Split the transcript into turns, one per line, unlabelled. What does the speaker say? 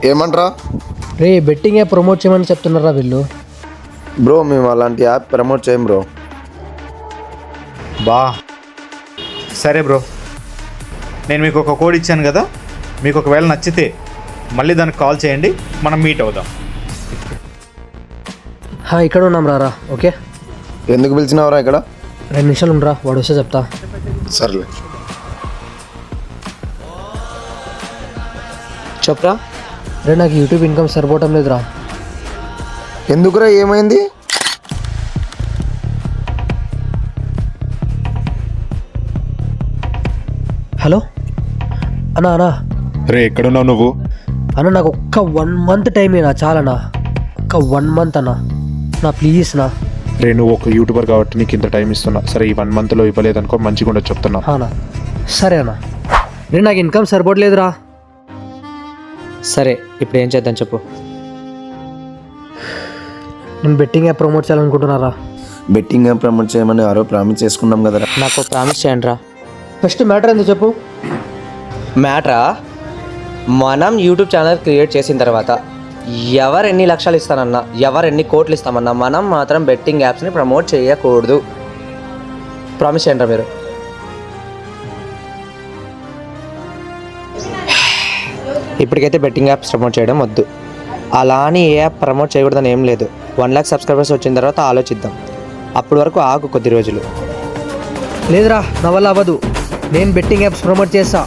ఏమంటారా?
రే betting app promote చేయమని చెప్తున్నారా వీళ్ళు?
బ్రో మేము అలాంటి యాప్ ప్రమోట్ చేయం బ్రో.
బా సరే బ్రో, నేను మీకు ఒక కోడ్ ఇచ్చాను కదా, మీకు ఒకవేళ నచ్చితే మళ్ళీ దానికి కాల్ చేయండి, మనం మీట్ అవుదాం.
ఇక్కడ ఉన్నాం రారా. ఓకే,
ఎందుకు పిలిచినావురా ఇక్కడ?
2 నిమిషాలు ఉండరా, వాడు వస్తే చెప్తా.
సర్లే.
చెప్పరా. రే నాకు యూట్యూబ్ ఇన్కమ్ సరిపోవటం లేదురా.
ఎందుకురా, ఏమైంది?
హలో అన్నా. అన్నా
రే ఎక్కడున్నావు నువ్వు?
అన్న నాకు ఒక్క 1 మంత్ టైం ఏనా చాలనా? ఒక్క 1 మంత్ అన్నా నా ప్లీజ్ నా.
రే నువ్వు ఒక యూట్యూబర్ కాబట్టి నీకు ఇంత టైం ఇస్తున్నా. సరే ఈ 1 మంత్లో ఇవ్వలేదనుకో, మంచిగా ఉండదు చెప్తున్నా.
అన్నా సరే అన్నా. రే నాకు ఇన్కమ్ సరిపోవట్లేదురా.
సరే ఇప్పుడు ఏం చేద్దాం చెప్పు.
నేను బెట్టింగ్ యాప్ ప్రమోట్ చేయాలనుకుంటున్నారా.
బెట్టింగ్ యాప్ ప్రమోట్ చేయమని ఆరో ప్రామిస్ చేసుకున్నాం కదరా.
నాకు ప్రామిస్ చేయండి రా.
ఫస్ట్ మ్యాటర్ ఏందో చెప్పు.
మ్యాటరా, మనం యూట్యూబ్ ఛానల్ క్రియేట్ చేసిన తర్వాత ఎవరు ఎన్ని లక్షలు ఇస్తానన్నా, ఎవరు ఎన్ని కోట్లు ఇస్తామన్నా, మనం మాత్రం బెట్టింగ్ యాప్స్ని ప్రమోట్ చేయకూడదు. ప్రామిస్ చేయండి రా మీరు. ఇప్పటికైతే బెట్టింగ్ యాప్స్ ప్రమోట్ చేయడం వద్దు. అలా అని ఏ యాప్ ప్రమోట్ చేయకూడదని ఏం లేదు. 1 లక్ష సబ్స్క్రైబర్స్ వచ్చిన తర్వాత ఆలోచిద్దాం. అప్పటి వరకు ఆగు కొద్ది రోజులు.
లేదురా, నా వల్ల అవ్వదు. నేను బెట్టింగ్ యాప్స్ ప్రమోట్ చేస్తా.